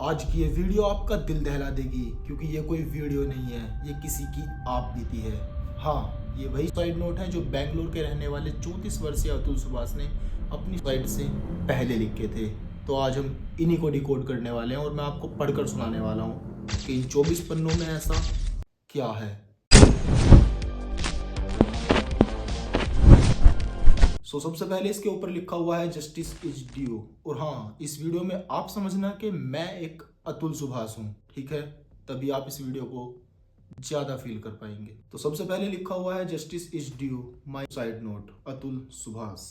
आज की ये वीडियो आपका दिल दहला देगी क्योंकि ये कोई वीडियो नहीं है, ये किसी की आप बीती है। हाँ, ये वही साइड नोट है जो बेंगलोर के रहने वाले 34 वर्षीय अतुल सुभाष ने अपनी साइड से पहले लिखे थे। तो आज हम इन्हीं को डिकोड करने वाले हैं और मैं आपको पढ़कर सुनाने वाला हूँ कि इन 24 पन्नों में ऐसा क्या है। सबसे पहले इसके ऊपर लिखा हुआ है जस्टिस इज ड्यू। और हाँ, इस वीडियो में आप समझना कि मैं एक अतुल सुभाष हूँ, ठीक है? तभी आप इस वीडियो को ज्यादा फील कर पाएंगे। तो सबसे पहले लिखा हुआ है justice is due my side note Atul Subhash.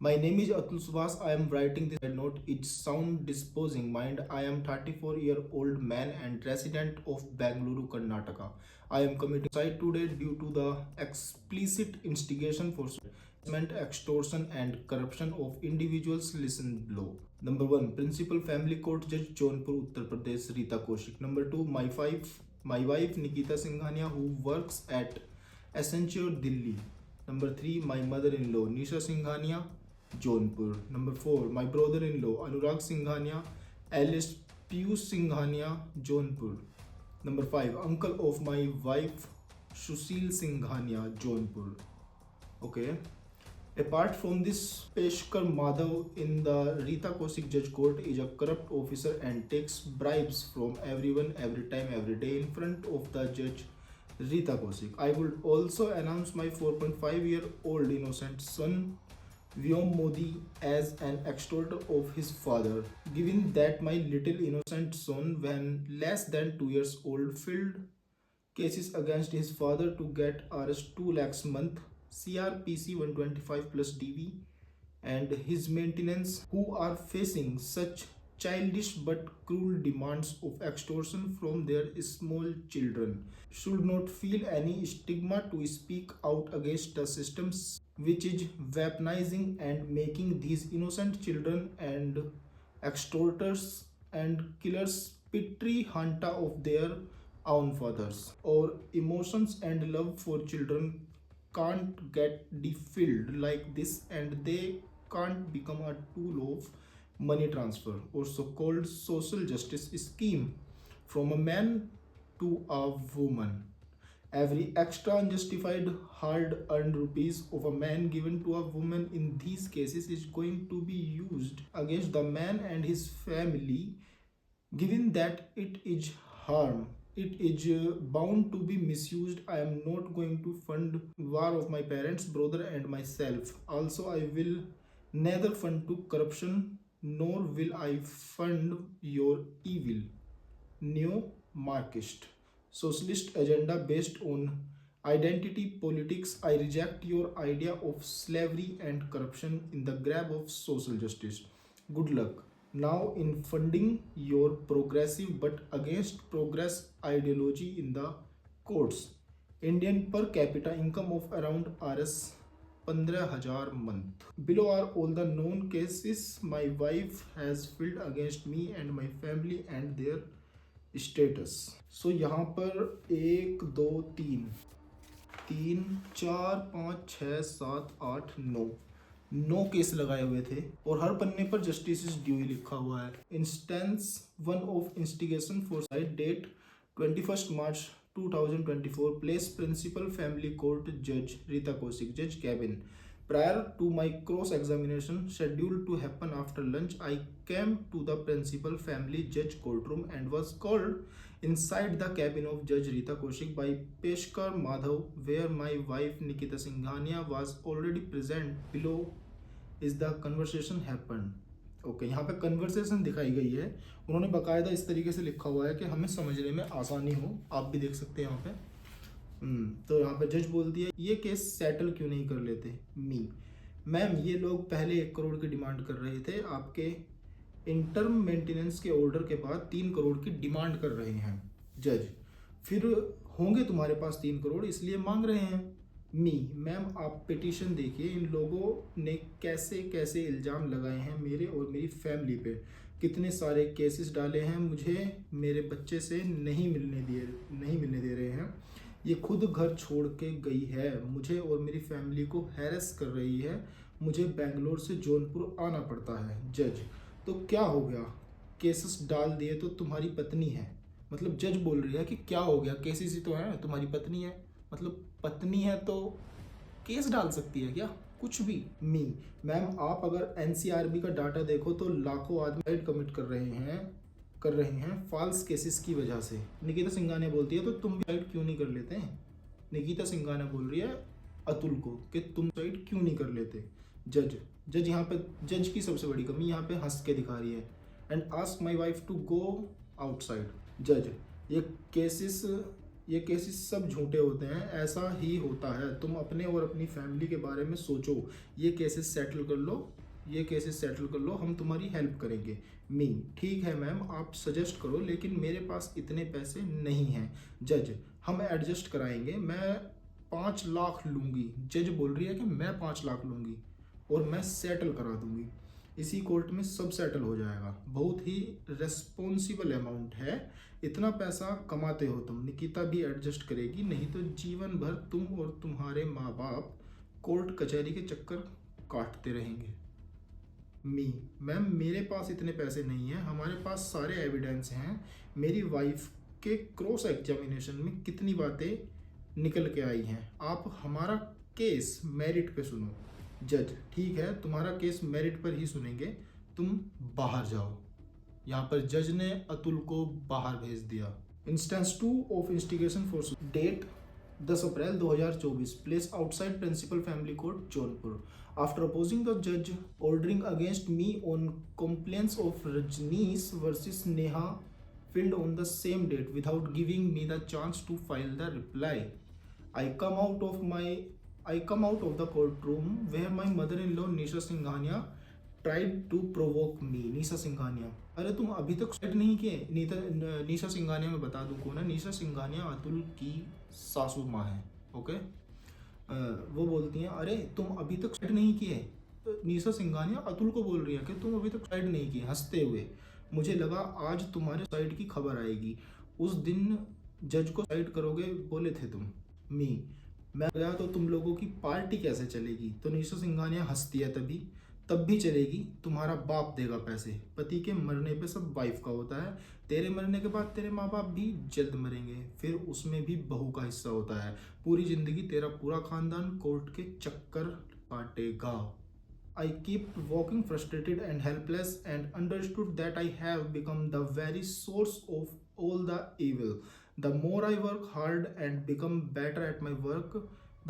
My name is Atul Subhas. I am writing this note. It sound disposing mind. I am 34-year-old man and resident of Bangalore, Karnataka. I am committing suicide today due to the explicit instigation for harassment, extortion and corruption of individuals. Listen below. Number 1. Principal Family Court Judge, Jaunpur, Uttar Pradesh, Rita Kaushik. Number 2. My wife Nikita Singhania, who works at Accenture, Delhi. Number 3. My mother-in-law Nisha Singhania, Jaunpur. Number 4. My brother-in-law Anurag Singhania, alias Piyush Singhania, Jaunpur. Number 5. Uncle of my wife Sushil Singhania, Jaunpur. Okay. Apart from this, Peshkar Madhav in the Rita Kaushik Judge Court is a corrupt officer and takes bribes from everyone, every time, every day in front of the judge Rita Kaushik. I would also announce my 4.5-year-old innocent son Vyom Modi as an extorter of his father. Given that my little innocent son, when less than 2 years old, filed cases against his father to get arrest 2 lakhs month, CRPC 125 plus DV, and his maintenance, who are facing such childish but cruel demands of extortion from their small children, should not feel any stigma to speak out against the systems which is weaponizing and making these innocent children and extorters and killers petri hanta of their own fathers. Our emotions and love for children can't get defilled like this, and they can't become a tool of money transfer or so-called social justice scheme from a man to a woman. Every extra unjustified hard earned rupees of a man given to a woman in these cases is going to be used against the man and his family. Given that it is harm, it is bound to be misused. I am not going to fund war of my parents, brother, and myself. Also, I will neither fund to corruption nor will I fund your evil neo-Marxist socialist agenda based on identity politics. I reject your idea of slavery and corruption in the grab of social justice. Good luck now in funding your progressive but against progress ideology in the courts. Indian per capita income of around Rs 15,000 month. Below are all the known cases my wife has filed against me and my family and their status. यहाँ पर 1 2 3 3 4 5 6 7 8 9 case लगाए हुए थे और हर पन्ने पर justice is due लिखा हुआ है। Instance 1 of instigation for side date 21 March 2024 place principal family court जज रीता कौशिक जज cabin. Prior to my cross examination scheduled to happen after lunch, I came to the principal family judge courtroom and was called inside the cabin of Judge Rita Kaushik by Peshkar Madhav, where my wife Nikita Singhania was already present. Below is the conversation happened. Okay, यहाँ पे conversation दिखाई गई है। उन्होंने बाकायदा इस तरीके से लिखा हुआ है कि हमें समझने में आसानी हो। आप भी देख सकते हैं यहाँ पे। तो यहाँ पे जज बोलती है ये केस सेटल क्यों नहीं कर लेते। मैम, ये लोग पहले 1 करोड़ की डिमांड कर रहे थे, आपके इंटर्म मेंटेनेंस के ऑर्डर के बाद 3 करोड़ की डिमांड कर रहे हैं। जज, फिर होंगे तुम्हारे पास 3 करोड़ इसलिए मांग रहे हैं। मैम, आप पिटीशन देखिए, इन लोगों ने कैसे कैसे इल्ज़ाम लगाए हैं मेरे और मेरी फैमिली पे, कितने सारे केसेस डाले हैं, मुझे मेरे बच्चे से नहीं मिलने दे रहे हैं। ये खुद घर छोड़ के गई है, मुझे और मेरी फैमिली को हैरेस कर रही है, मुझे बेंगलोर से जौनपुर आना पड़ता है। जज, तो क्या हो गया? केसेस डाल दिए तो तुम्हारी पत्नी है, मतलब जज बोल रही है कि क्या हो गया, केसेस ही तो है, तुम्हारी पत्नी है, मतलब पत्नी है तो केस डाल सकती है क्या, कुछ भी। मैम आप अगर एनसीआरबी का डाटा देखो तो लाखों आदमी सुसाइड कमिट कर रहे हैं फॉल्स केसेस की वजह से। निकिता सिंघानिया बोलती है तो तुम भी सुसाइड क्यों नहीं कर लेते हैं। निकिता सिंघानिया बोल रही है अतुल को कि तुम सुसाइड क्यों नहीं कर लेते। जज यहाँ पे, जज की सबसे बड़ी कमी यहाँ पे हंस के दिखा रही है। And ask my wife to go outside. जज, ये केसेस सब झूठे होते हैं, ऐसा ही होता है, तुम अपने और अपनी फैमिली के बारे में सोचो, ये केसेस सेटल कर लो, हम तुम्हारी हेल्प करेंगे। ठीक है मैम आप सजेस्ट करो, लेकिन मेरे पास इतने पैसे नहीं हैं। जज, हम एडजस्ट कराएंगे, मैं 5 लाख लूँगी। जज बोल रही है कि मैं 5 लाख लूँगी और मैं सेटल करा दूँगी, इसी कोर्ट में सब सेटल हो जाएगा। बहुत ही रेस्पॉन्सिबल अमाउंट है, इतना पैसा कमाते हो तुम। निकिता भी एडजस्ट करेगी, नहीं तो जीवन भर तुम और तुम्हारे माँ बाप कोर्ट कचहरी के चक्कर काटते रहेंगे। मैम मेरे पास इतने पैसे नहीं हैं, हमारे पास सारे एविडेंस हैं, मेरी वाइफ के क्रॉस एग्जामिनेशन में कितनी बातें निकल के आई हैं, आप हमारा केस मेरिट पे सुनो। जज, ठीक है तुम्हारा केस मेरिट पर ही सुनेंगे, तुम बाहर जाओ। यहाँ पर जज ने अतुल को बाहर भेज दिया। Instance 2 of instigation for date 10 April 2024, place outside principal family court Jaunpur. After opposing the जज ordering against me on complaints of Rajneesh versus Neha filed on the same date without giving me the chance to file the reply. I come out of the courtroom where my mother-in-law Nisha Singhania tried to provoke me. निशा सिंघानिया, अरे तुम अभी तक suicide नहीं किए। निशा सिंघानिया मैं बता दूं कौन है। निशा सिंघानिया अतुल की सासू माँ है। ओके, वो बोलती हैं अरे तुम अभी तक सुसाइड नहीं किए। निशा सिंघानिया अतुल को बोल रही है कि तुम अभी तक सुसाइड नहीं किए, हंसते हुए। मुझे लगा आज तुम्हारे सुसाइड की खबर आएगी, उस दिन जज को सुसाइड करोगे बोले थे तुम। मैं गया तो तुम लोगों की पार्टी कैसे चलेगी। तो निशा सिंघानिया हंसती है, तब भी चलेगी, तुम्हारा बाप देगा पैसे। पति के मरने पे सब वाइफ का होता है, तेरे मरने के बाद तेरे माँ बाप भी जल्द मरेंगे, फिर उसमें भी बहू का हिस्सा होता है। पूरी जिंदगी तेरा पूरा खानदान कोर्ट के चक्कर काटेगा। I kept walking frustrated and helpless and understood that I have become the very source of all the evil. The more I work hard and become better at my work,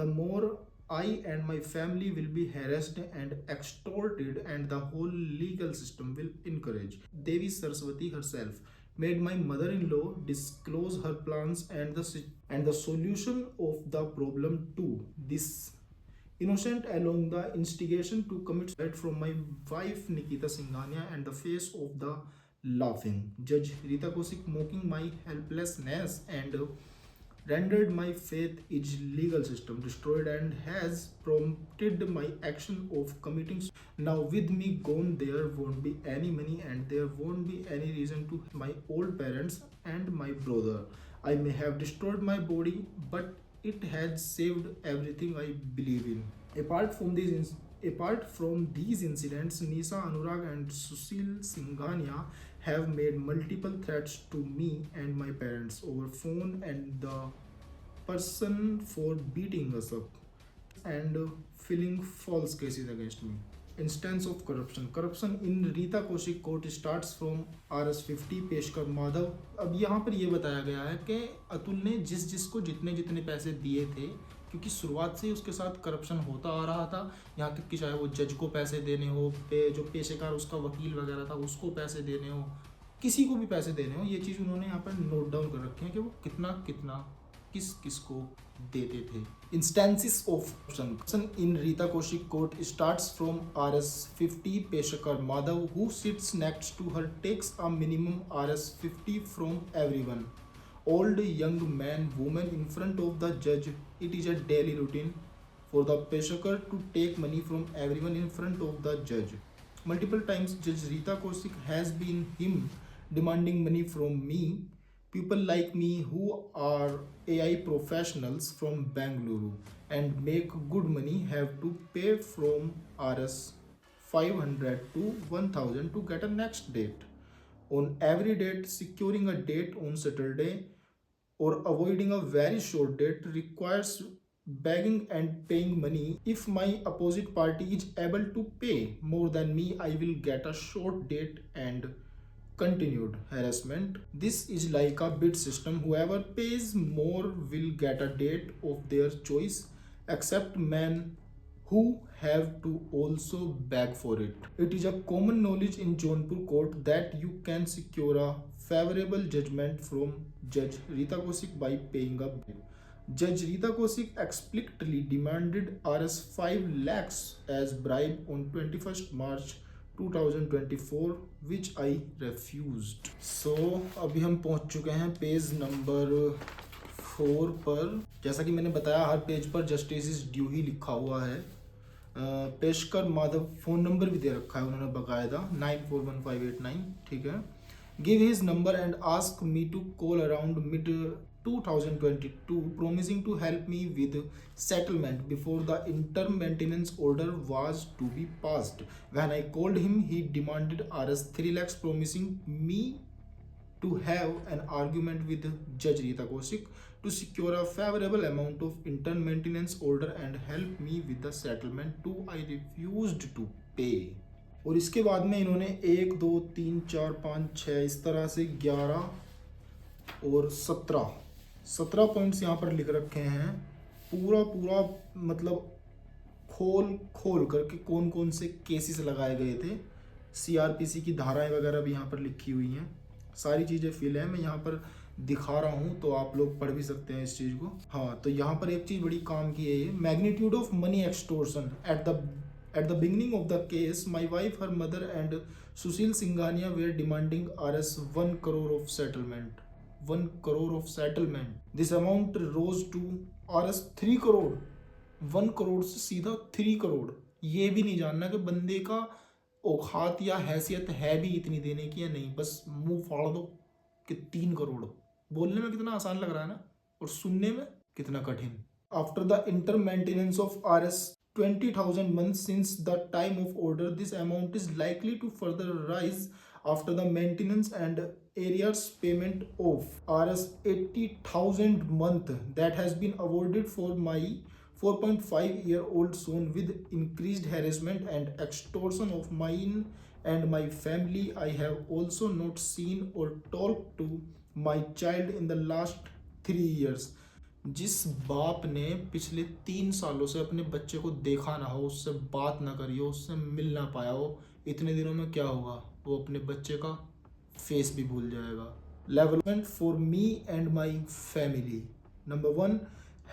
the more I and my family will be harassed and extorted, and the whole legal system will encourage. Devi Saraswati herself made my mother-in-law disclose her plans and the solution of the problem too. This innocent along the instigation to commit suicide from my wife Nikita Singhania and the face of the laughing Judge Rita Kosik mocking my helplessness and rendered my faith in legal system destroyed and has prompted my action of committing. Now with me gone, there won't be any money and there won't be any reason to my old parents and my brother. I may have destroyed my body, but it has saved everything I believe in. Apart from these incidents, Nisa Anurag and Sushil Singhania have made multiple threats to me and my parents over phone and the person for beating us up and filing false cases against me. Instance of corruption in Rita Kaushik court starts from RS50 Peshkar Madhav. अब यहाँ पर ये बताया गया है कि अतुल ने जिसको जितने पैसे दिए थे, क्योंकि शुरुआत से ही उसके साथ करप्शन होता आ रहा था, यहाँ तक कि चाहे वो जज को पैसे देने हो, जो पेशेकार उसका वकील वगैरह था उसको पैसे देने हो, किसी को भी पैसे देने हो, ये चीज़ उन्होंने यहाँ पर नोट डाउन कर रखी है कि वो कितना किस को देते थे। Instances of corruption in Rita Kaushik court starts from RS50 Peshakar Madhav, who sits next to her, takes a minimum RS50 from everyone. Old, young man, woman in front of the judge. It is a daily routine for the Peshakar to take money from everyone in front of the judge. Multiple times Judge Rita Kaushik has been him demanding money from me. People like me who are AI professionals from Bangalore and make good money have to pay from Rs 500 to 1000 to get a next date. on every date. Securing a date on Saturday or avoiding a very short date requires begging and paying money. If my opposite party is able to pay more than me, I will get a short date and continued harassment. This is like a bid system. Whoever pays more will get a date of their choice, except men who have to also beg for it. It is a common knowledge in Jaunpur court that you can secure a favorable judgment from Judge Rita Kaushik by paying a bill. Judge Rita Kaushik explicitly demanded Rs 5 lakhs as bribe on 21st March 2024, which I refused. So अभी हम पहुंच चुके हैं page number 4 पर। जैसा कि मैंने बताया, हर पेज पर जस्टिस इज ड्यू ही लिखा हुआ है। पेशकर माधव फ़ोन नंबर भी दे रखा है उन्होंने बकायदा, 941589। ठीक है। Give his number and ask me to call around mid 2022, promising to help me with settlement before the interim maintenance order was to be passed. When I called him, he demanded Rs 3 lakhs, promising me to have an argument with Judge Rita Kaushik to secure a favorable amount of interim maintenance order and help me with the settlement too. I refused to pay. और इसके बाद में इन्होंने 1 2 3 4 5 6 इस तरह से 11 और 17 points यहाँ पर लिख रखे हैं। पूरा मतलब खोल करके कौन कौन से केसेस लगाए गए थे, सीआरपीसी की धाराएं वगैरह भी यहाँ पर लिखी हुई हैं। सारी चीज़ें फिल है, मैं यहाँ पर दिखा रहा हूँ तो आप लोग पढ़ भी सकते हैं इस चीज़ को। हाँ, तो यहाँ पर एक चीज़ बड़ी काम की है ये, magnitude of money extortion at the beginning of the case my wife, her mother and Sushil Singhania were demanding Rs 1 crore of settlement. 1 crore of settlement. This amount rose to Rs 3 crore. 1 crore से सीधा 3 करोड़। ये भी नहीं जानना कि बंदे का औकात या हैसियत है भी इतनी देने की या नहीं, बस मुंह फाड़ दो कि 3 करोड़। बोलने में कितना आसान लग रहा है ना, और सुनने में कितना कठिन। After the inter maintenance of Rs 20,000 months since the time of order, this amount is likely to further rise after the maintenance and arrears payment of Rs 80,000 month that has been awarded for my 4.5-year-old son with increased harassment and extortion of mine and my family. I have also not seen or talked to my child in the last 3 years. जिस बाप ने पिछले 3 सालों से अपने बच्चे को देखा ना हो, उससे बात ना करी हो, उससे मिल ना पाया हो, इतने दिनों में क्या होगा, वो अपने बच्चे का फेस भी भूल जाएगा। लेवलमेंट for me and my family. Number 1,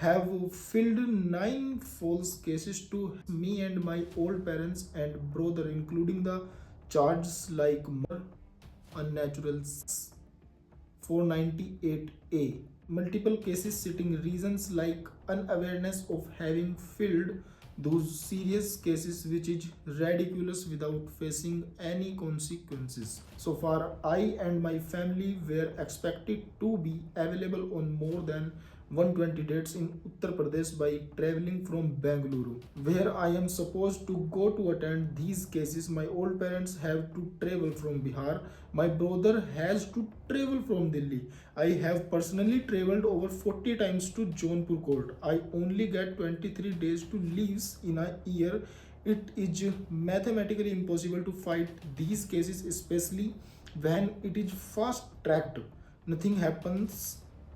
have filled 9 false cases to me and my old parents and brother, including the charges like murder, unnatural 498A, multiple cases citing reasons like unawareness of having filled those serious cases, which is ridiculous without facing any consequences. So far, I and my family were expected to be available on more than 120 dates in Uttar Pradesh by traveling from Bengaluru, where I am supposed to go to attend these cases. My old parents have to travel from Bihar. My brother has to travel from Delhi. I have personally traveled over 40 times to Jaunpur court. I only get 23 days to leave in a year. It is mathematically impossible to fight these cases, especially when it is fast tracked. Nothing happens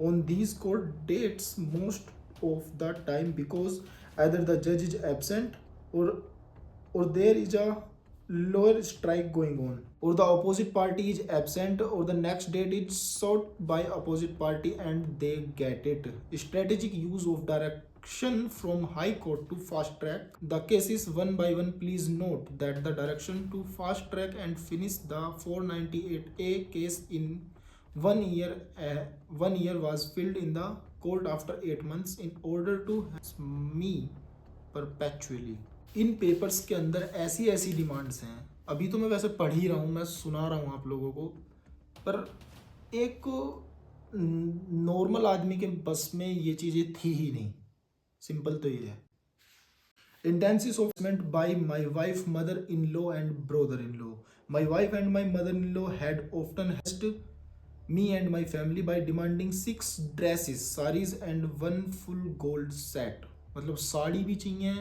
on these court dates most of the time because either the judge is absent or there is a lower strike going on, or the opposite party is absent, or the next date is sought by opposite party and they get it. Strategic use of direction from high court to fast track the cases one by one. Please note that the direction to fast track and finish the 498A case in 1 year was filled in the court after 8 months in order to me perpetually. In papers के अंदर ऐसी demands हैं। अभी तो मैं वैसे पढ़ ही रहा हूँ, मैं सुना रहा हूँ आप लोगों को, पर एक नॉर्मल आदमी के बस में ये चीज़ें थी ही नहीं। सिंपल तो ये है। Intensive meant by my wife, mother-in-law, and brother-in-law. My wife and my mother-in-law had often harassed me and my family by demanding 6 dresses, saris, and one full gold set. मतलब साड़ी भी चाहिए,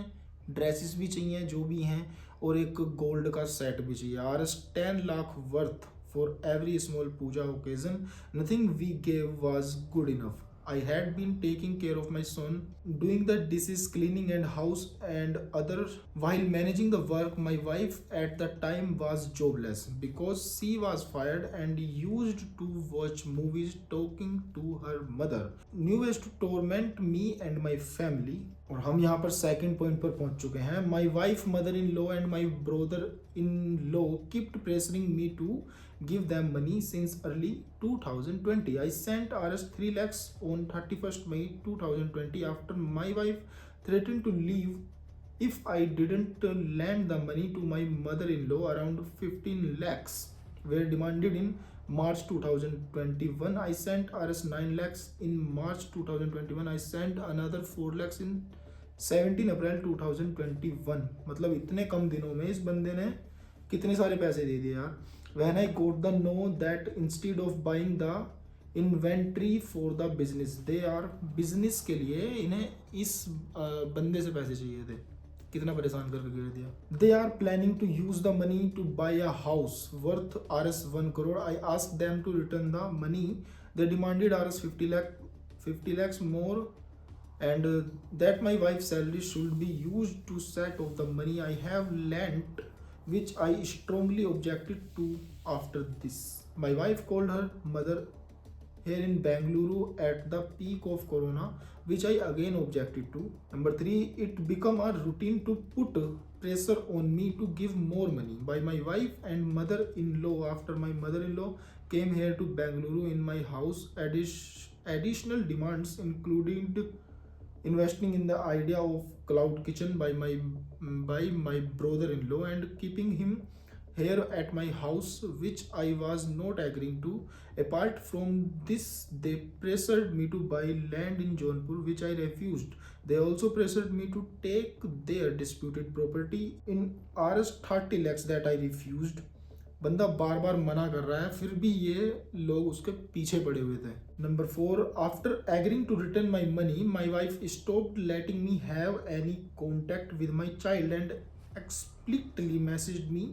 ड्रेसेस भी चाहिए जो भी हैं, और एक गोल्ड का सेट भी चाहिए. Rs 10 lakh worth for every small puja occasion. Nothing we gave was good enough. I had been taking care of my son, doing the dishes, cleaning and house and other while managing the work. My wife at the time was jobless because she was fired and used to watch movies talking to her mother. New ways to torment me and my family. और हम यहाँ पर second point पर पहुंच चुके हैं. My wife, mother in law and my brother in law kept pressuring me to give them money since early 2020. I sent Rs 3 lakhs on 31st May 2020 after my wife threatened to leave if I didn't lend the money to my mother-in-law. Around 15 lakhs were demanded in March 2021. I sent Rs 9 lakhs in March 2021. I sent another 4 lakhs in 17 अप्रैल 2021. मतलब इतने कम दिनों में इस बंदे ने कितने सारे पैसे दे दिए यार. When I got the know that instead of buying the inventory for the business, they are business के लिए इन्हें इस बंदे से पैसे चाहिए थे. कितना परेशान करके गिर दिया. They are planning to use the money to buy a house worth Rs 1 crore. I asked them to return the money. They demanded Rs 50 lakhs more, and that my wife's salary should be used to set off the money I have lent, which I strongly objected to. After this, my wife called her mother here in Bangalore at the peak of corona, which I again objected to. Number 3, it became a routine to put pressure on me to give more money by my wife and mother-in-law. After my mother-in-law came here to Bangalore in my house, additional demands included investing in the idea of cloud kitchen by my brother-in-law and keeping him here at my house, which I was not agreeing to. Apart from this, they pressured me to buy land in Jaunpur, which I refused. They also pressured me to take their disputed property in Rs 30 lakhs that I refused. बंदा बार बार मना कर रहा है, फिर भी ये लोग उसके पीछे पड़े हुए थे. Number 4, after agreeing to return my money, my wife stopped letting me have any contact with my child and explicitly messaged me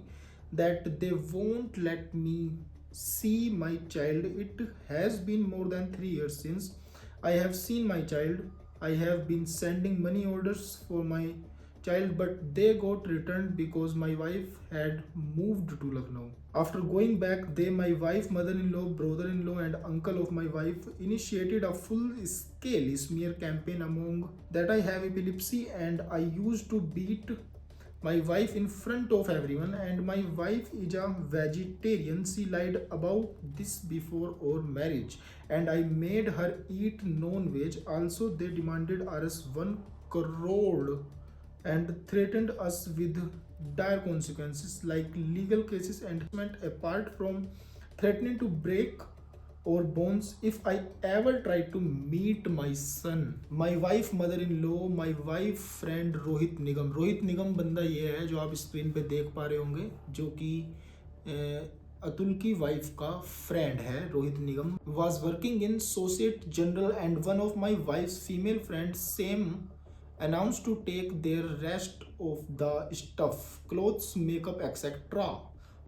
that they won't let me see my child. It has been more than 3 years since I have seen my child. I have been sending money orders for my child, but they got returned because my wife had moved to Lucknow. After going back, my wife, mother-in-law, brother-in-law, and uncle of my wife initiated a full-scale smear campaign among that I have epilepsy and I used to beat my wife in front of everyone, and my wife is a vegetarian. She lied about this before our marriage, and I made her eat non-veg. Also, they demanded Rs 1 crore and threatened us with dire consequences like legal cases and punishment. Apart from threatening to break or bones if I ever try to meet my son. My wife, mother-in-law, my wife friend Rohit Nigam. Rohit Nigam बंदा ये है जो आप screen पे देख पा रहे होंगे, जो कि अतुल की वाइफ का फ्रेंड है. रोहित निगम was working in Societe General, and one of my wife's female friends same announced to take their rest of the stuff, clothes, makeup, etc.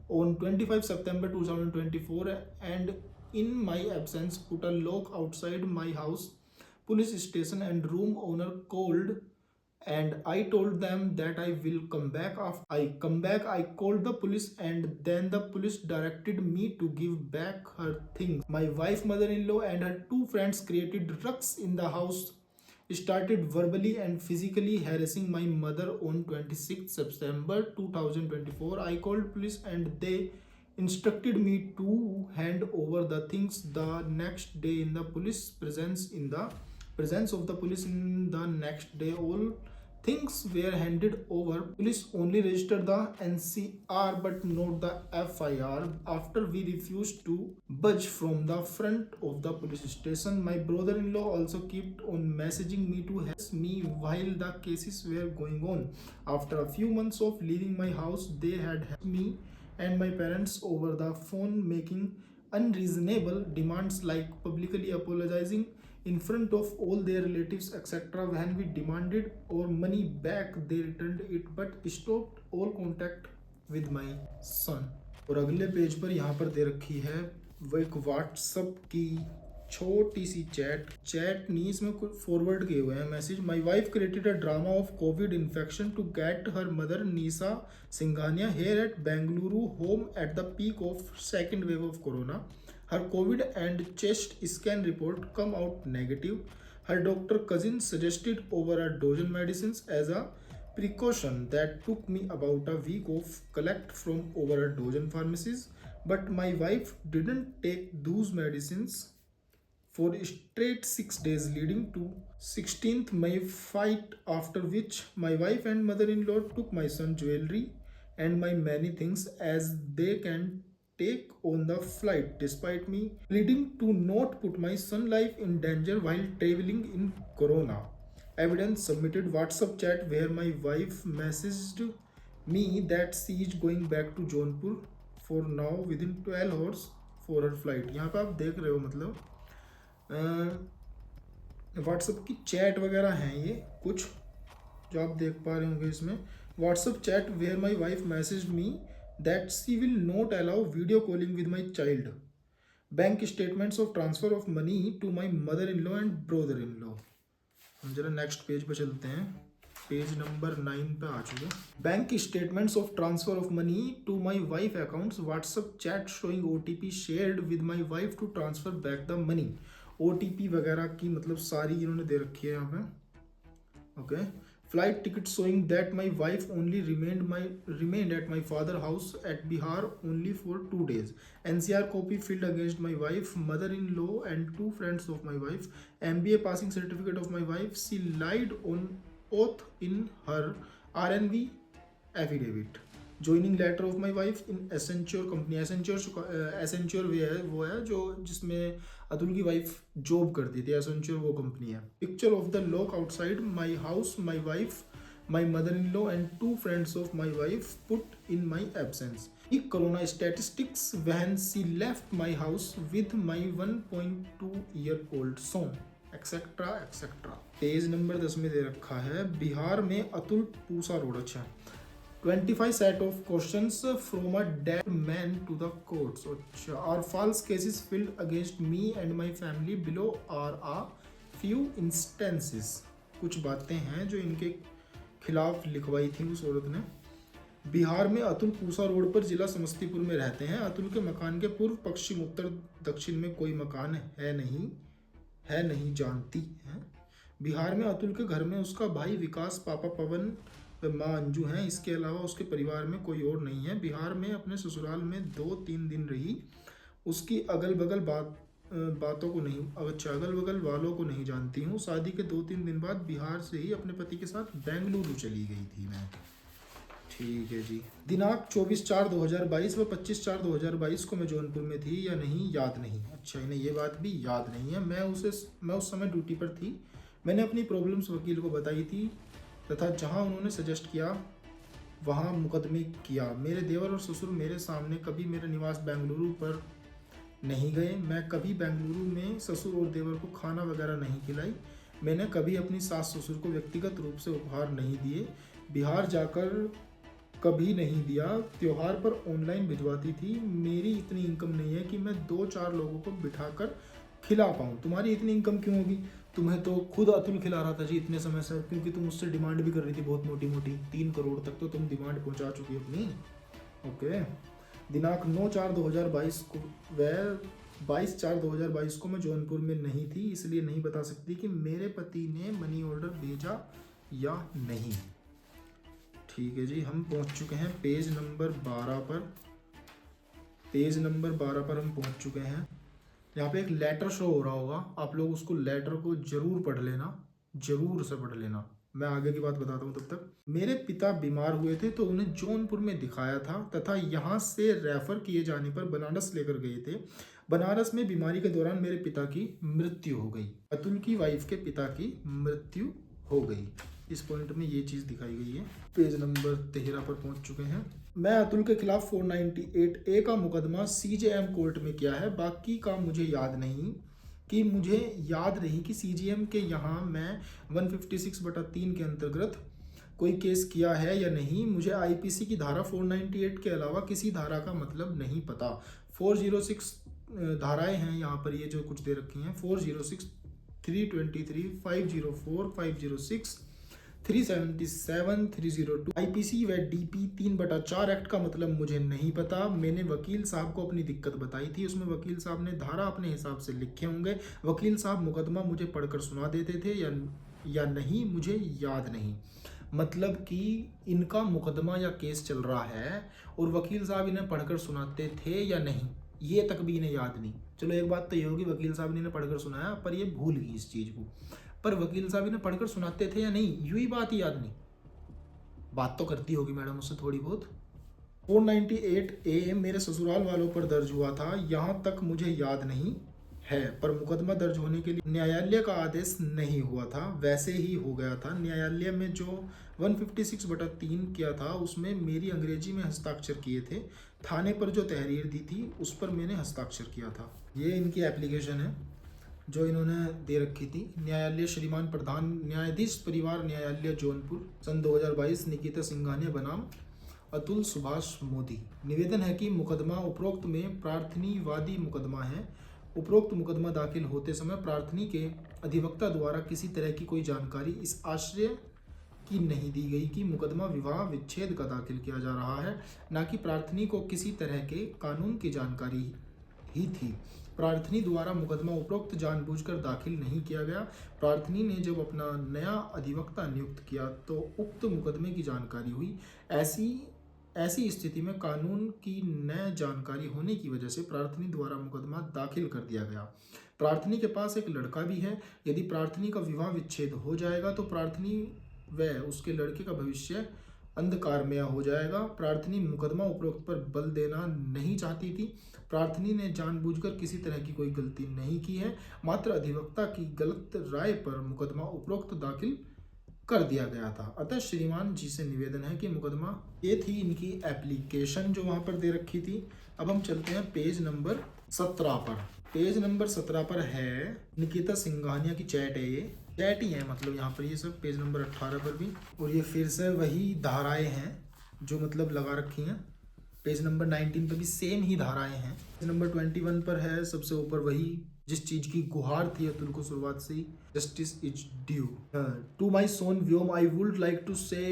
on 25 September 2024, and in my absence put a lock outside my house. Police station and room owner called, and I told them that I will come back. After I come back, I called the police, and then the police directed me to give back her things. My wife, mother-in-law, and her 2 friends created ruckus in the house, started verbally and physically harassing my mother. On 26 September 2024, I called police and they instructed me to hand over the things the next day in the presence of the police. In the next day, all Things were handed over. Police only registered the NCR but not the FIR after we refused to budge from the front of the police station. My brother-in-law also kept on messaging me to help me while the cases were going on. After a few months of leaving my house, they had helped me and my parents over the phone, making unreasonable demands like publicly apologizing in front of all their relatives, etc. When we demanded our money back, they returned it but stopped all contact with my son. और अगले page पर यहाँ पर दे रखी है वो एक WhatsApp की छोटी सी चैट नहीं, इसमें कुछ फॉरवर्ड किए हुए हैं message. My wife created a drama of COVID infection to get her mother Nisha Singhania here at Bengaluru home at the peak of second wave of corona. Her COVID and chest scan report come out negative. Her doctor cousin suggested over a dozen medicines as a precaution that took me about a week of collect from over a dozen pharmacies. But my wife didn't take those medicines for straight 6 days leading to 16th May fight, after which my wife and mother-in-law took my son jewelry and my many things as they can take on the flight, despite me pleading to not put my son's life in danger while traveling in corona. Evidence submitted WhatsApp chat where my wife messaged me that she is going back to Jaunpur for now within 12 hours for her flight. यहाँ पे आप देख रहे हो मतलब WhatsApp की chat वगैरह हैं ये कुछ जो आप देख पा रहे होंगे इसमें। WhatsApp chat where my wife message me that she will not allow video calling with my child. Bank statements of transfer of money to my mother-in-law and brother-in-law. हम जरा नेक्स्ट पेज पे चलते हैं, पेज नंबर 9 पे आ चुके। Bank statements of transfer of money to my wife accounts, WhatsApp chat showing OTP shared with my wife to transfer back the money. OTP वगैरह की मतलब सारी इन्होंने दे रखी है यहाँ पे। Okay, flight ticket showing that my wife only remained at my father house at Bihar only for 2 days. NCR copy filled against my wife, mother-in-law and 2 friends of my wife. MBA passing certificate of my wife. She lied on oath in her RNV affidavit. Joining letter of my wife in Accenture company. Accenture वो है जो जिसमें अतुल की wife job करती थी। Accenture वो company है। Picture of the lock outside my house, my wife, my mother-in-law and 2 friends of my wife put in my absence. Corona statistics when she left my house with my 1.2-year-old son, etc etc. Page number 10 में दे रखा है बिहार में Atul Pusa road. अच्छा, 25 set of questions from a dead man to the courts. Are false cases filed against me and my family below are a few instances. कुछ बातें हैं जो इनके खिलाफ लिखवाई थी उस औरत ने। बिहार में अतुल पूसा रोड पर जिला समस्तीपुर में रहते हैं। अतुल के मकान के पूर्व पश्चिम उत्तर दक्षिण में कोई मकान है नहीं जानती है। बिहार में अतुल के घर में उसका भाई विकास, पापा पवन, माँ अंजू हैं। इसके अलावा उसके परिवार में कोई और नहीं है। बिहार में अपने ससुराल में 2-3 दिन रही। उसकी अगल बगल बातों को नहीं, अच्छा अगल बगल वालों को नहीं जानती हूँ। शादी के 2-3 दिन बाद बिहार से ही अपने पति के साथ बेंगलुरु चली गई थी मैं। ठीक है जी। दिनांक 24/4/2022 व 25/4/2022 को मैं जौनपुर में थी या नहीं याद नहीं। अच्छा, इन्हें ये बात भी याद नहीं है। मैं उस समय ड्यूटी पर थी। मैंने अपनी प्रॉब्लम्स वकील को बताई थी तथा जहां उन्होंने सजेस्ट किया वहां मुकदमे किया। मेरे देवर और ससुर मेरे सामने कभी मेरा निवास बेंगलुरु पर नहीं गए। मैं कभी बेंगलुरु में ससुर और देवर को खाना वगैरह नहीं खिलाई। मैंने कभी अपनी सास ससुर को व्यक्तिगत रूप से उपहार नहीं दिए। बिहार जाकर कभी नहीं दिया। त्योहार पर ऑनलाइन भिजवाती थी। मेरी इतनी इनकम नहीं है कि मैं 2-4 लोगों को बिठाकर खिला पाऊँ। तुम्हारी इतनी इनकम क्यों होगी? तुम्हें तो खुद अतुल खिला रहा था जी इतने समय से, क्योंकि तुम उससे डिमांड भी कर रही थी बहुत मोटी 3 करोड़ तक तो तुम डिमांड पहुंचा चुकी अपनी। ओके, दिनांक 9/4/2022 को व 22/4/2022 को मैं जौनपुर में नहीं थी, इसलिए नहीं बता सकती कि मेरे पति ने मनी ऑर्डर भेजा या नहीं। ठीक है जी, हम पहुंच चुके हैं पेज नंबर 12 पर। पेज नंबर 12 पर हम पहुंच चुके हैं। यहाँ पे एक लेटर शो हो रहा होगा, आप लोग उसको लेटर को जरूर पढ़ लेना, जरूर से पढ़ लेना। मैं आगे की बात बताता हूँ तब तक। मेरे पिता बीमार हुए थे तो उन्हें जौनपुर में दिखाया था तथा यहाँ से रेफर किए जाने पर बनारस लेकर गए थे। बनारस में बीमारी के दौरान मेरे पिता की मृत्यु हो गई। अतुल की वाइफ के पिता की मृत्यु हो गई। इस पॉइंट में ये चीज़ दिखाई गई है। पेज नंबर 13 पर पहुंच चुके हैं। मैं अतुल के खिलाफ 498A का मुकदमा CJM कोर्ट में किया है। बाकी का मुझे याद नहीं कि CJM के यहाँ मैं 156/3 के अंतर्गत कोई केस किया है या नहीं। मुझे IPC की धारा 498 के अलावा किसी धारा का मतलब नहीं पता। 406 धाराएं हैं यहाँ पर, ये जो कुछ दे रखी हैं 406, 323, 504, 506, 377, 302 IPC व DP 3/4 एक्ट का मतलब मुझे नहीं पता। मैंने वकील साहब को अपनी दिक्कत बताई थी, उसमें वकील साहब ने धारा अपने हिसाब से लिखे होंगे। वकील साहब मुकदमा मुझे पढ़कर सुना देते थे या नहीं मुझे याद नहीं। मतलब कि इनका मुकदमा या केस चल रहा है और वकील साहब इन्हें पढ़कर सुनाते थे या नहीं, ये तक भी इन्हें याद नहीं। चलो एक बात तो ये होगी, वकील साहब ने इन्हें पढ़कर सुनाया पर ये भूल गई इस चीज़ को। पर वकील साहब इन्हें पढ़कर सुनाते थे या नहीं, यूं ही बात ही याद नहीं। बात तो करती होगी मैडम उससे थोड़ी बहुत। 498A मेरे ससुराल वालों पर दर्ज हुआ था, यहाँ तक मुझे याद नहीं है। पर मुकदमा दर्ज होने के लिए न्यायालय का आदेश नहीं हुआ था, वैसे ही हो गया था। न्यायालय में जो 156/3 किया था उसमें मेरी अंग्रेजी में हस्ताक्षर किए थे। थाने पर जो तहरीर दी थी उस पर मैंने हस्ताक्षर किया था। ये इनकी एप्लीकेशन है जो इन्होंने दे रखी थी। न्यायालय श्रीमान प्रधान न्यायाधीश परिवार न्यायालय जौनपुर, सन 2022, निकिता सिंघानिया बनाम अतुल सुभाष मोदी। निवेदन है कि मुकदमा उपरोक्त में प्रार्थनी वादी मुकदमा है। उपरोक्त मुकदमा दाखिल होते समय प्रार्थनी के अधिवक्ता द्वारा किसी तरह की कोई जानकारी इस आशय की नहीं दी गई कि मुकदमा विवाह विच्छेद का दाखिल किया जा रहा है, न कि प्रार्थनी को किसी तरह के कानून की जानकारी ही थी। प्रार्थनी द्वारा मुकदमा उपरोक्त जानबूझकर दाखिल नहीं किया गया। प्रार्थनी ने जब अपना नया अधिवक्ता नियुक्त किया तो उक्त मुकदमे की जानकारी हुई। ऐसी स्थिति में कानून की नई जानकारी होने की वजह से प्रार्थनी द्वारा मुकदमा दाखिल कर दिया गया। प्रार्थनी के पास एक लड़का भी है। यदि प्रार्थनी का विवाह विच्छेद हो जाएगा तो प्रार्थनी व उसके लड़के का भविष्य अंधकारमय हो जाएगा। प्रार्थनी मुकदमा उपरोक्त पर बल देना नहीं चाहती थी। प्रार्थनी ने जानबूझकर किसी तरह की कोई गलती नहीं की है, मात्र अधिवक्ता की गलत राय पर मुकदमा उपरोक्त दाखिल कर दिया गया था। अतः श्रीमान जी से निवेदन है कि मुकदमा, ये थी इनकी एप्लीकेशन जो वहां पर दे रखी थी। अब हम चलते हैं पेज नंबर 17 पर। पेज नंबर 17 पर है निकिता सिंघानिया की चैट है, ये चैट ही है मतलब यहाँ पर ये सब। पेज नंबर 18 पर भी, और ये फिर से वही धाराएं हैं जो मतलब लगा रखी हैं। पेज नंबर 19 पर भी सेम ही धाराएं हैं। पेज नंबर 21 पर है सबसे ऊपर वही जिस चीज की गुहार थी अतुल को शुरुआत से ही, justice is due. To my son Vyom I would like to say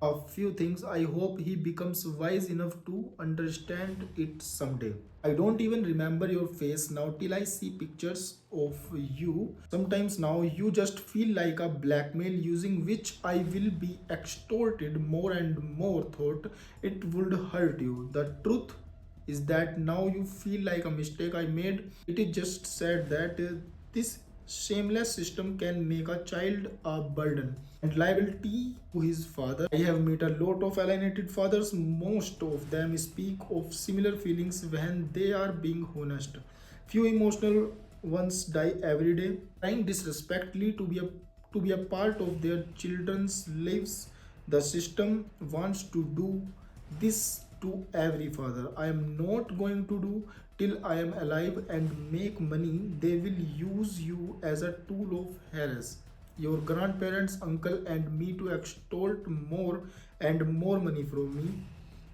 a few things. I hope he becomes wise enough to understand it someday. I don't even remember your face now till I see pictures of you. Sometimes now you just feel like a blackmail using which I will be extorted more and more. Thought it would hurt you. The truth is that now you feel like a mistake I made. It is just sad that this shameless system can make a child a burden and liability to his father. I have met a lot of alienated fathers. Most of them speak of similar feelings when they are being honest. Few emotional ones die every day, trying disrespectfully to be a part of their children's lives. The system wants to do this to every father. I am not going to do till I am alive and make money. They will use you as a tool of harass your grandparents, uncle and me to extort more and more money from me.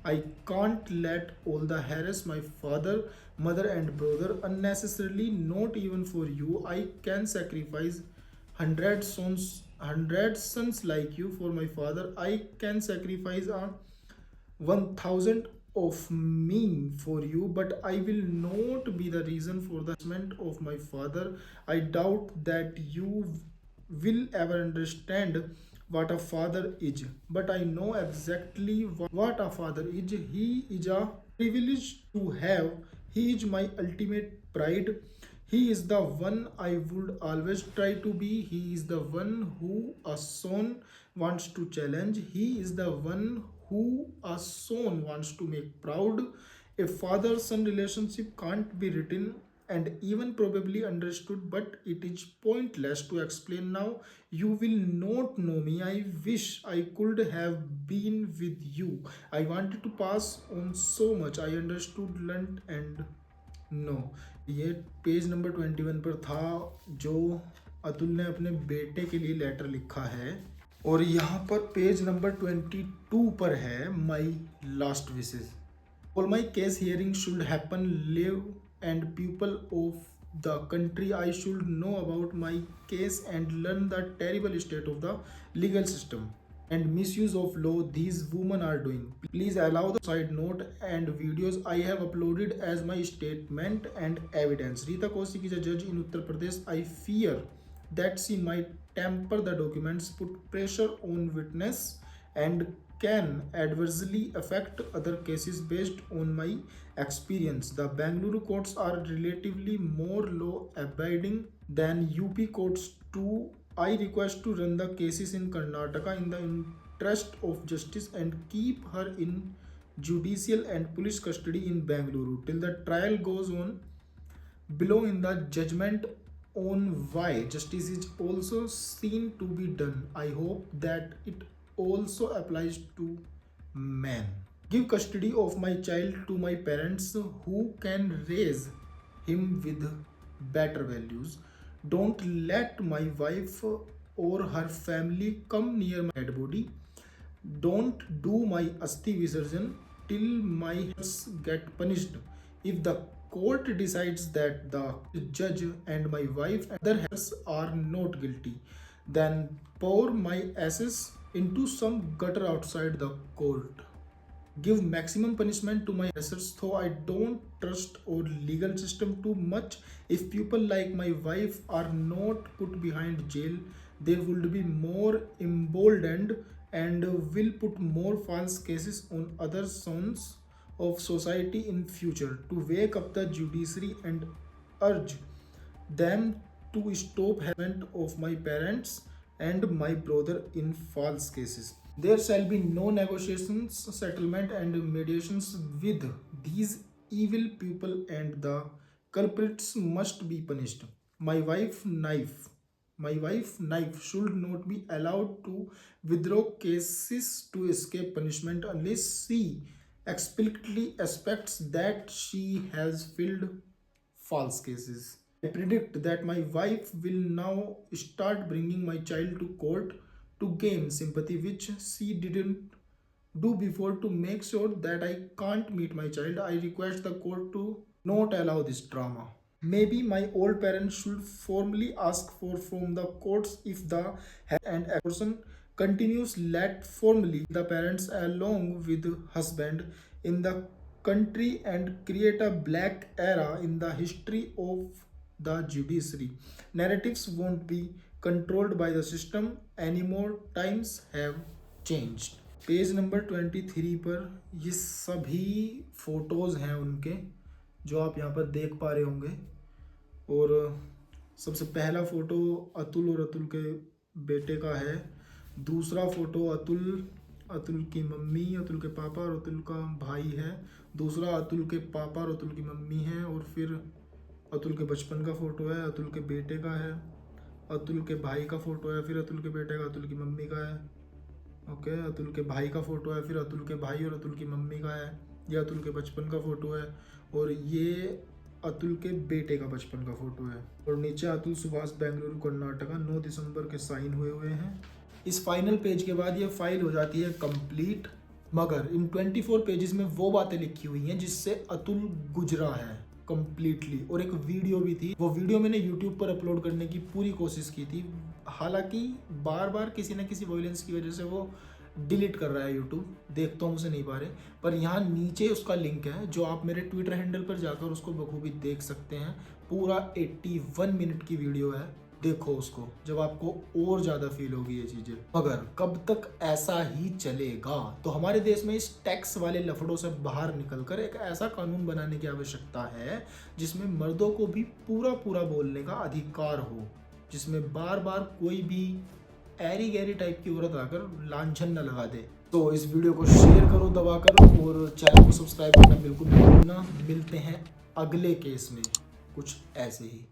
I can't let all the harass my father, mother and brother unnecessarily, not even for you. I can sacrifice 100 sons like you for my father. I can sacrifice 1,000 of me for you, but I will not be the reason for the judgment of my father. I doubt that you will ever understand what a father is, but I know exactly what a father is. He is a privilege to have. He is my ultimate pride. He is the one I would always try to be. He is the one who a son wants to challenge. He is the one who a son wants to make proud. A father-son relationship can't be written and even probably understood, but it is pointless to explain now. You will not know me. I wish I could have been with you. I wanted to pass on so much. I understood, learned, and know. ये page number 21 पर था जो अतुल ने अपने बेटे के लिए letter लिखा है, और यहाँ पर पेज नंबर 22 पर है my last wishes. All my case hearing should happen live and people of the country I should know about my case and learn the terrible state of the legal system and misuse of law these women are doing. Please allow the side note and videos I have uploaded as my statement and evidence. Rita Kaushik is a judge in Uttar Pradesh. I fear that she might tamper the documents, put pressure on witness, and can adversely affect other cases based on my experience. The Bangalore courts are relatively more law abiding than UP courts too. I request to run the cases in Karnataka in the interest of justice and keep her in judicial and police custody in Bangalore till the trial goes on. Below in the judgment on why justice is also seen to be done. I hope that it also applies to men. Give custody of my child to my parents who can raise him with better values. Don't let my wife or her family come near my dead body. Don't do my asti visarjan till my heirs get punished. If the court decides that the judge and my wife and their heirs are not guilty, then pour my ashes into some gutter outside the court. Give maximum punishment to my assets, though I don't trust our legal system too much. If people like my wife are not put behind jail, they would be more emboldened and will put more false cases on other sons of society in future. To wake up the judiciary and urge them to stop harassment of my parents and my brother in false cases. There shall be no negotiations, settlement, and mediations with these evil people, and the culprits must be punished. My wife knife should not be allowed to withdraw cases to escape punishment unless she explicitly expects that she has filed false cases. I predict that my wife will now start bringing my child to court to gain sympathy, which she didn't do before, to make sure that I can't meet my child. I request the court to not allow this drama. Maybe my old parents should formally ask for from the courts if the and a person continues, let formally the parents along with husband in the country and create a black era in the history of the judiciary. Narratives won't be controlled by the system anymore. Times have changed. Page number 23 पर ये सभी photos हैं उनके, जो आप यहाँ पर देख पा रहे होंगे। और सबसे पहला फ़ोटो अतुल और अतुल के बेटे का है। दूसरा फ़ोटो अतुल की मम्मी, अतुल के पापा और अतुल का भाई है। दूसरा अतुल के पापा और अतुल की मम्मी है। और फिर अतुल के बचपन का फ़ोटो है, अतुल के बेटे का है, अतुल के भाई का फ़ोटो है, फिर अतुल के बेटे का, अतुल की मम्मी का है। ओके, अतुल के भाई का फ़ोटो है, फिर अतुल के भाई और अतुल की मम्मी का है। ये अतुल के बचपन का फ़ोटो है और ये अतुल के बेटे का बचपन का फ़ोटो है। और नीचे अतुल सुभाष बेंगलुरु कर्नाटका 9 दिसंबर के साइन हुए हैं। इस फाइनल पेज के बाद ये फाइल हो जाती है कंप्लीट, मगर इन 24 पेजेस में वो बातें लिखी हुई हैं जिससे अतुल गुजरा है कंप्लीटली। और एक वीडियो भी थी, वो वीडियो मैंने यूट्यूब पर अपलोड करने की पूरी कोशिश की थी, हालांकि बार बार किसी न किसी वायलेंस की वजह से वो डिलीट कर रहा है यूट्यूब, देख तो हमसे नहीं पा रहे। पर यहाँ नीचे उसका लिंक है जो आप मेरे ट्विटर हैंडल पर जाकर उसको बखूबी देख सकते हैं। पूरा 81 मिनट की वीडियो है देखो उसको, जब आपको और ज्यादा फील होगी ये चीजें। मगर कब तक ऐसा ही चलेगा? तो हमारे देश में इस टैक्स वाले लफड़ों से बाहर निकलकर एक ऐसा कानून बनाने की आवश्यकता है जिसमें मर्दों को भी पूरा पूरा बोलने का अधिकार हो, जिसमें बार बार कोई भी ऐरी गैरी टाइप की औरत आकर लांछन न लगा दे। तो इस वीडियो को शेयर करो दबाकर और चैनल को सब्सक्राइब करना बिल्कुल मत भूलना। मिलते हैं अगले केस में कुछ ऐसे ही।